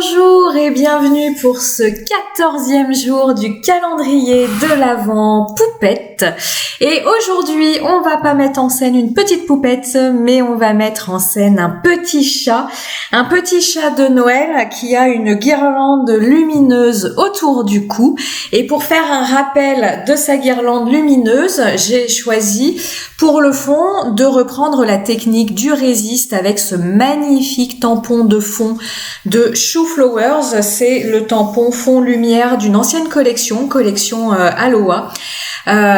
Bonjour et bienvenue pour ce 14e jour du calendrier de l'Avent Poupette. Et aujourd'hui, on va pas mettre en scène une petite poupette, mais on va mettre en scène un petit chat de Noël qui a une guirlande lumineuse autour du cou. Et pour faire un rappel de sa guirlande lumineuse, j'ai choisi pour le fond de reprendre la technique du résiste avec ce magnifique tampon de fond de Shoe Flowers. C'est le tampon fond lumière d'une ancienne collection Aloha.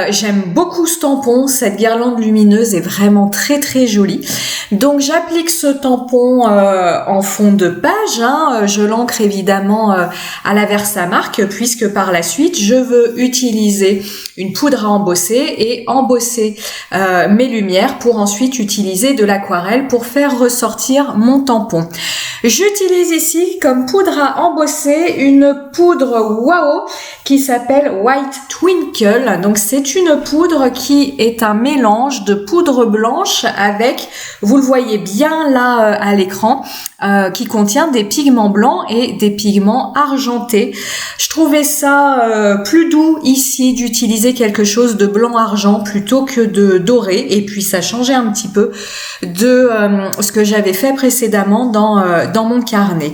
J'aime beaucoup ce tampon, cette guirlande lumineuse est vraiment très très jolie. Donc j'applique ce tampon en fond de page, je l'ancre évidemment à la Versamark puisque par la suite je veux utiliser une poudre à embosser et embosser mes lumières pour ensuite utiliser de l'aquarelle pour faire ressortir mon tampon. J'utilise ici comme poudre à embosser une poudre Wow qui s'appelle White Twinkle. Donc c'est une poudre qui est un mélange de poudre blanche avec, vous le voyez bien là à l'écran, qui contient des pigments blancs et des pigments argentés. Je trouvais ça plus doux ici d'utiliser quelque chose de blanc-argent plutôt que de doré, et puis ça changeait un petit peu de ce que j'avais fait précédemment dans mon carnet.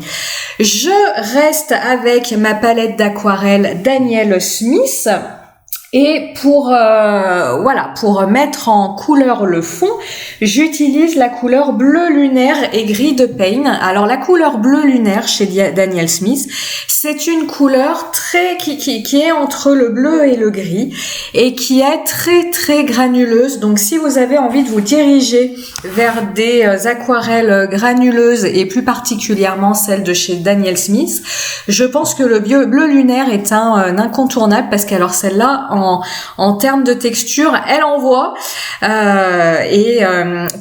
Je reste avec ma palette d'aquarelle Daniel Smith. Et pour mettre en couleur le fond, j'utilise la couleur bleu lunaire et gris de Pain. Alors la couleur bleu lunaire chez Daniel Smith, c'est une couleur qui est entre le bleu et le gris et qui est très très granuleuse. Donc si vous avez envie de vous diriger vers des aquarelles granuleuses et plus particulièrement celles de chez Daniel Smith, je pense que le bleu lunaire est un incontournable parce qu'alors celle-là en termes de texture, elle envoie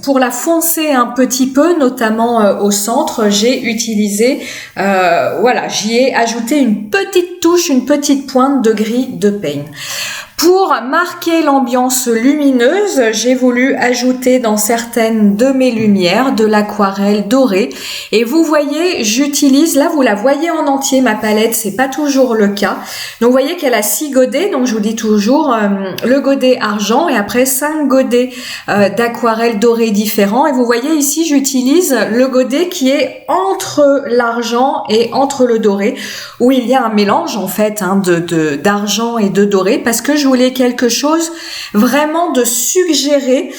pour la foncer un petit peu, notamment au centre, j'ai utilisé, j'y ai ajouté une petite touche, une petite pointe de gris de Pain. Pour marquer l'ambiance lumineuse, j'ai voulu ajouter dans certaines de mes lumières de l'aquarelle dorée. Et vous voyez, j'utilise, là vous la voyez en entier, ma palette, c'est pas toujours le cas. Donc vous voyez qu'elle a 6 godets, donc je vous dis toujours le godet argent et après 5 godets d'aquarelle dorée différents. Et vous voyez ici, j'utilise le godet qui est entre l'argent et entre le doré, où il y a un mélange en fait d'argent et de doré, parce que je voulais quelque chose vraiment de suggéré,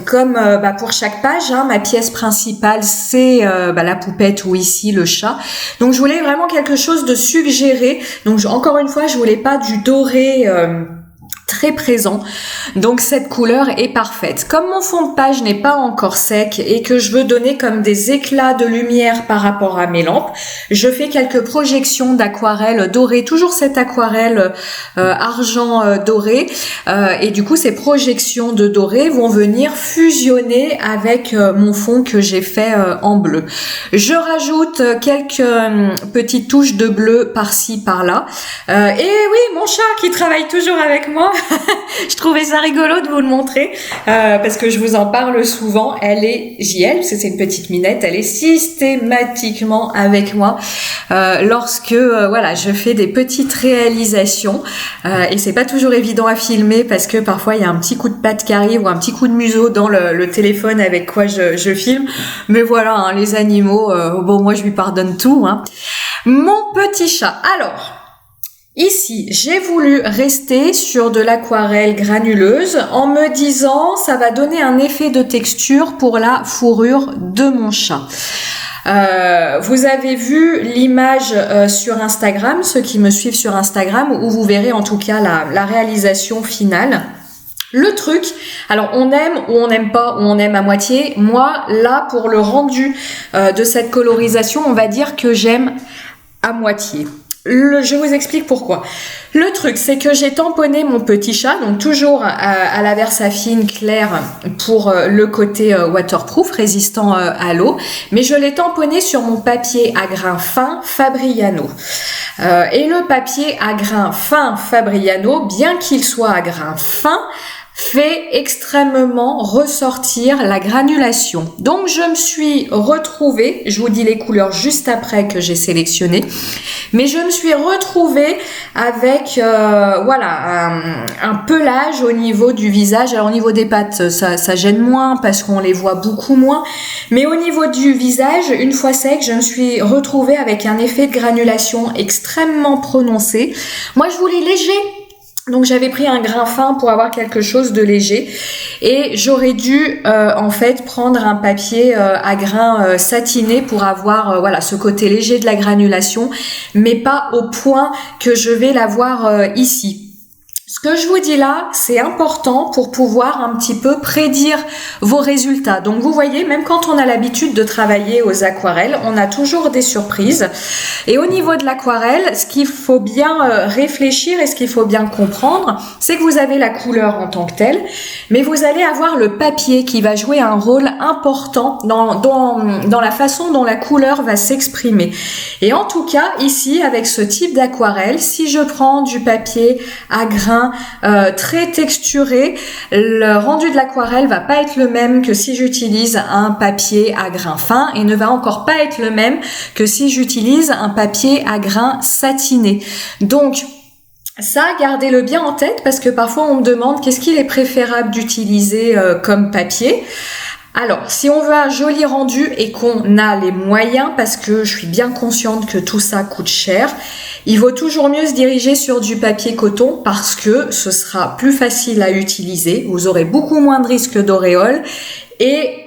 comme pour chaque page, ma pièce principale c'est la poupette ou ici le chat. Donc je voulais vraiment quelque chose de suggéré. Donc encore une fois, je voulais pas du doré très présent, donc cette couleur est parfaite. Comme mon fond de page n'est pas encore sec et que je veux donner comme des éclats de lumière par rapport à mes lampes, je fais quelques projections d'aquarelle dorée, toujours cette aquarelle argent doré, et du coup ces projections de doré vont venir fusionner avec mon fond que j'ai fait en bleu. Je rajoute quelques petites touches de bleu par-ci par-là, et oui, mon chat qui travaille toujours avec moi. Je trouvais ça rigolo de vous le montrer parce que je vous en parle souvent. Elle est JL, parce que c'est une petite minette, elle est systématiquement avec moi lorsque je fais des petites réalisations et c'est pas toujours évident à filmer parce que parfois il y a un petit coup de patte qui arrive ou un petit coup de museau dans le téléphone avec quoi je filme. Mais voilà, les animaux, moi je lui pardonne tout. Mon petit chat, alors... Ici, j'ai voulu rester sur de l'aquarelle granuleuse en me disant ça va donner un effet de texture pour la fourrure de mon chat. Vous avez vu l'image sur Instagram, ceux qui me suivent sur Instagram, où vous verrez en tout cas la réalisation finale. Le truc, alors on aime ou on n'aime pas, ou on aime à moitié. Moi, là, pour le rendu de cette colorisation, on va dire que j'aime à moitié. Je vous explique pourquoi. Le truc, c'est que j'ai tamponné mon petit chat, donc toujours à la Versafine claire pour le côté waterproof, résistant à l'eau, mais je l'ai tamponné sur mon papier à grains fins Fabriano. Et le papier à grains fins Fabriano, bien qu'il soit à grains fins, fait extrêmement ressortir la granulation. Donc je me suis retrouvée, je vous dis les couleurs juste après que j'ai sélectionné, mais je me suis retrouvée avec un pelage au niveau du visage. Alors au niveau des pattes, ça gêne moins parce qu'on les voit beaucoup moins, mais au niveau du visage, une fois sec, je me suis retrouvée avec un effet de granulation extrêmement prononcé. Moi je voulais léger. Donc j'avais pris un grain fin pour avoir quelque chose de léger et j'aurais dû en fait prendre un papier à grains satiné pour avoir ce côté léger de la granulation, mais pas au point que je vais l'avoir ici. Ce que je vous dis là, c'est important pour pouvoir un petit peu prédire vos résultats. Donc vous voyez, même quand on a l'habitude de travailler aux aquarelles, on a toujours des surprises. Et au niveau de l'aquarelle, ce qu'il faut bien réfléchir et ce qu'il faut bien comprendre, c'est que vous avez la couleur en tant que telle, mais vous allez avoir le papier qui va jouer un rôle important dans la façon dont la couleur va s'exprimer. Et en tout cas, ici, avec ce type d'aquarelle, si je prends du papier à grains très texturé, le rendu de l'aquarelle va pas être le même que si j'utilise un papier à grains fins et ne va encore pas être le même que si j'utilise un papier à grains satiné. Donc ça, gardez-le bien en tête parce que parfois on me demande qu'est-ce qu'il est préférable d'utiliser comme papier. Alors, si on veut un joli rendu et qu'on a les moyens, parce que je suis bien consciente que tout ça coûte cher, il vaut toujours mieux se diriger sur du papier coton parce que ce sera plus facile à utiliser, vous aurez beaucoup moins de risques d'auréole. Et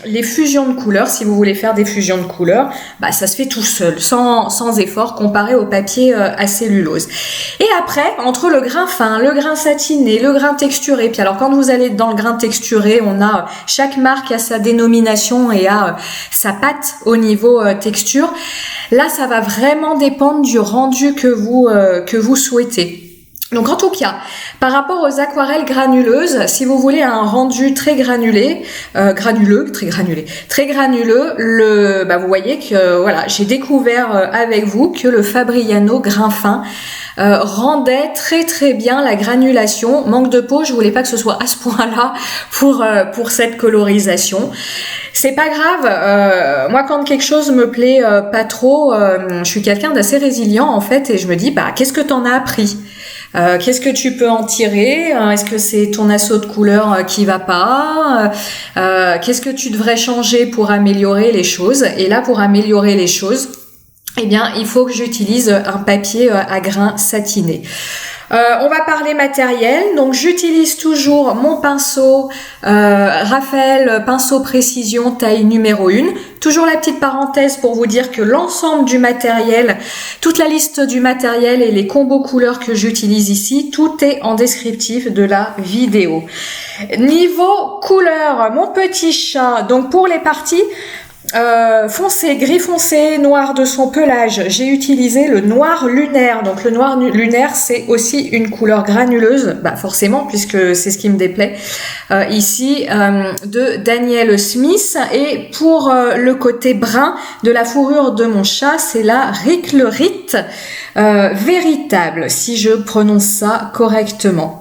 les fusions de couleurs, si vous voulez faire des fusions de couleurs, ça se fait tout seul, sans effort, comparé au papier à cellulose. Et après, entre le grain fin, le grain satiné, le grain texturé, puis alors quand vous allez dans le grain texturé, on a chaque marque a sa dénomination et a sa patte au niveau texture. Là, ça va vraiment dépendre du rendu que vous souhaitez. Donc en tout cas, par rapport aux aquarelles granuleuses, si vous voulez un rendu très granuleux, vous voyez que j'ai découvert avec vous que le Fabriano grain fin rendait très très bien la granulation. Manque de peau, je voulais pas que ce soit à ce point-là pour cette colorisation. C'est pas grave, moi quand quelque chose me plaît pas trop, je suis quelqu'un d'assez résilient en fait et je me dis qu'est-ce que t'en as appris? Qu'est-ce que tu peux en tirer? Est-ce que c'est ton assaut de couleur qui va pas? Qu'est-ce que tu devrais changer pour améliorer les choses? Et là, pour améliorer les choses, il faut que j'utilise un papier à grains satiné. On va parler matériel, donc j'utilise toujours mon pinceau Raphaël pinceau précision taille numéro 1. Toujours la petite parenthèse pour vous dire que l'ensemble du matériel, toute la liste du matériel et les combos couleurs que j'utilise ici, tout est en descriptif de la vidéo. Niveau couleur, mon petit chat, donc pour les parties foncé, gris foncé, noir de son pelage, j'ai utilisé le noir lunaire. Donc le noir lunaire, c'est aussi une couleur granuleuse, forcément, puisque c'est ce qui me déplaît ici, de Daniel Smith. Et pour le côté brun de la fourrure de mon chat, c'est la Riclerite véritable, si je prononce ça correctement.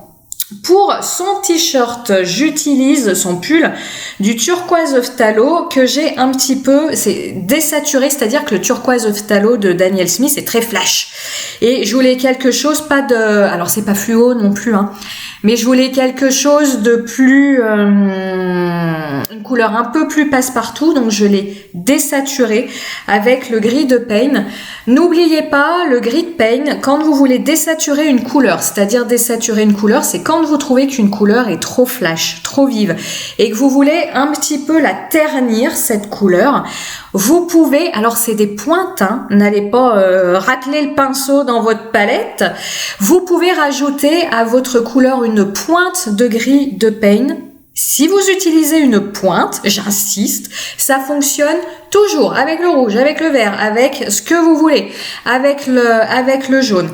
Pour son t-shirt, j'utilise son pull du turquoise phthalo que j'ai un petit peu, c'est désaturé, c'est-à-dire que le turquoise phthalo de Daniel Smith est très flash. Et je voulais quelque chose, alors c'est pas fluo non plus, mais je voulais quelque chose de plus, une couleur un peu plus passe-partout, donc je l'ai désaturé avec le gris de Pain. N'oubliez pas, le gris de Pain, quand vous voulez désaturer une couleur, c'est-à-dire désaturer une couleur, c'est quand vous trouvez qu'une couleur est trop flash, trop vive, et que vous voulez un petit peu la ternir, cette couleur, vous pouvez, alors c'est des pointes, n'allez pas racler le pinceau dans votre palette, vous pouvez rajouter à votre couleur une pointe de gris de Pain. Si vous utilisez une pointe, j'insiste, ça fonctionne toujours avec le rouge, avec le vert, avec ce que vous voulez, avec le jaune.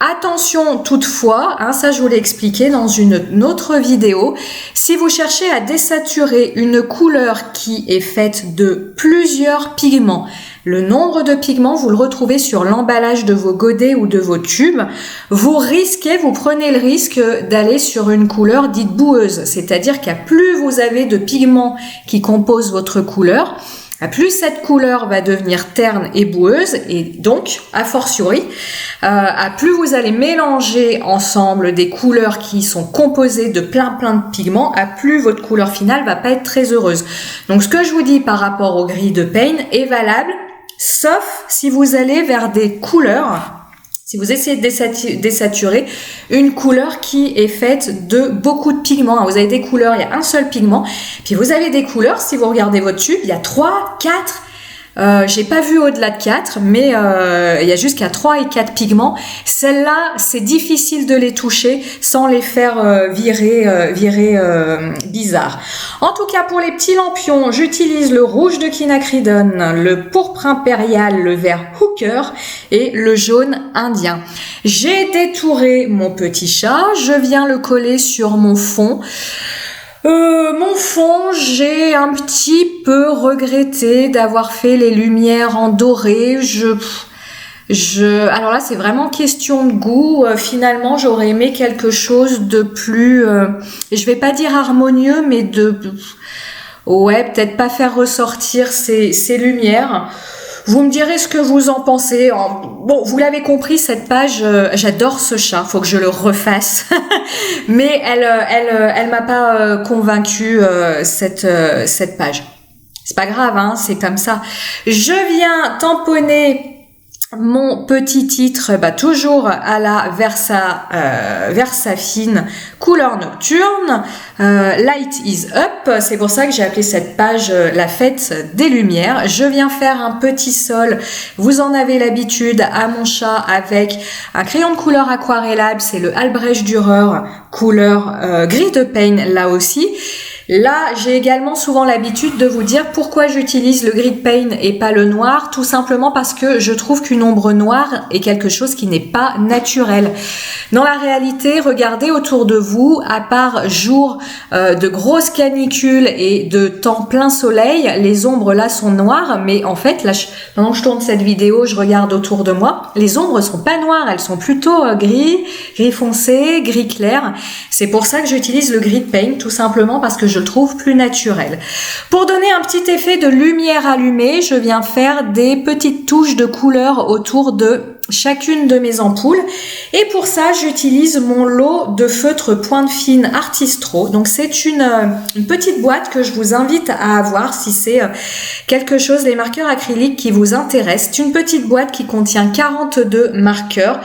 Attention toutefois, ça je vous l'ai expliqué dans une autre vidéo, si vous cherchez à désaturer une couleur qui est faite de plusieurs pigments, le nombre de pigments, vous le retrouvez sur l'emballage de vos godets ou de vos tubes, vous prenez le risque d'aller sur une couleur dite boueuse, c'est-à-dire qu'à plus vous avez de pigments qui composent votre couleur, à plus cette couleur va devenir terne et boueuse, et donc, a fortiori, à plus vous allez mélanger ensemble des couleurs qui sont composées de plein de pigments, à plus votre couleur finale va pas être très heureuse. Donc, ce que je vous dis par rapport au gris de Payne est valable, sauf si vous allez vers des couleurs, si vous essayez de désaturer une couleur qui est faite de beaucoup de pigments. Vous avez des couleurs, il y a un seul pigment. Puis vous avez des couleurs, si vous regardez votre tube, il y a 3, 4, j'ai pas vu au-delà de 4, mais il y a jusqu'à 3 et 4 pigments. Celles-là, c'est difficile de les toucher sans les faire virer bizarre. En tout cas, pour les petits lampions, j'utilise le rouge de quinacridone, le pourpre impérial, le vert hooker et le jaune indien. J'ai détouré mon petit chat, je viens le coller sur mon fond. Mon fond, j'ai un petit peu regretté d'avoir fait les lumières en doré. Alors là, c'est vraiment question de goût. Finalement, j'aurais aimé quelque chose de plus, je vais pas dire harmonieux, mais peut-être pas faire ressortir ces lumières. Vous me direz ce que vous en pensez. Bon, vous l'avez compris, cette page, j'adore ce chat, faut que je le refasse. Mais elle m'a pas convaincue cette page. C'est pas grave, c'est comme ça. Je viens tamponner mon petit titre, toujours à la Versafine couleur nocturne, Light is Up. C'est pour ça que j'ai appelé cette page la fête des lumières. Je viens faire un petit sol, vous en avez l'habitude, à mon chat avec un crayon de couleur aquarellable, c'est le Albrecht Dürer couleur gris de Payne là aussi. Là, j'ai également souvent l'habitude de vous dire pourquoi j'utilise le gris de Payne et pas le noir, tout simplement parce que je trouve qu'une ombre noire est quelque chose qui n'est pas naturel. Dans la réalité, regardez autour de vous, à part jour de grosses canicules et de temps plein soleil, les ombres là sont noires, mais en fait, là, pendant que je tourne cette vidéo, je regarde autour de moi, les ombres sont pas noires, elles sont plutôt gris foncé, gris clair. C'est pour ça que j'utilise le gris de Payne, tout simplement parce que je le trouve plus naturel. Pour donner un petit effet de lumière allumée, je viens faire des petites touches de couleur autour de chacune de mes ampoules. Et pour ça, j'utilise mon lot de feutre pointe fine Artistro. Donc c'est une petite boîte que je vous invite à avoir si c'est quelque chose, les marqueurs acryliques qui vous intéressent. C'est une petite boîte qui contient 42 marqueurs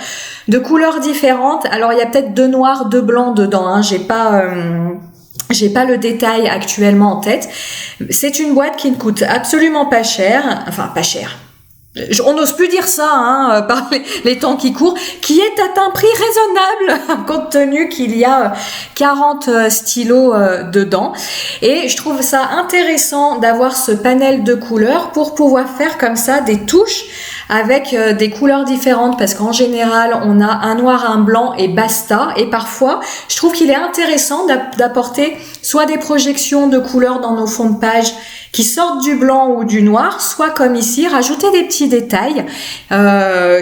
de couleurs différentes. Alors il y a peut-être 2 noirs, 2 blancs dedans. J'ai pas le détail actuellement en tête. C'est une boîte qui ne coûte absolument pas cher. Enfin, pas cher. On n'ose plus dire ça, par les temps qui courent, qui est à un prix raisonnable, compte tenu qu'il y a 40 stylos dedans. Et je trouve ça intéressant d'avoir ce panel de couleurs pour pouvoir faire comme ça des touches avec des couleurs différentes, parce qu'en général, on a un noir, un blanc et basta. Et parfois, je trouve qu'il est intéressant d'apporter soit des projections de couleurs dans nos fonds de page qui sortent du blanc ou du noir, soit comme ici, rajouter des petits détails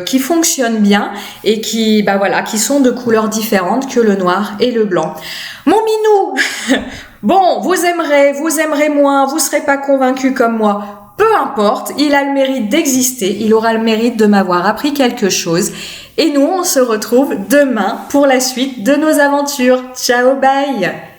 qui fonctionnent bien et qui sont de couleurs différentes que le noir et le blanc. Mon minou, bon, vous aimerez moins, vous serez pas convaincu comme moi. Peu importe, il a le mérite d'exister, il aura le mérite de m'avoir appris quelque chose. Et nous, on se retrouve demain pour la suite de nos aventures. Ciao, bye!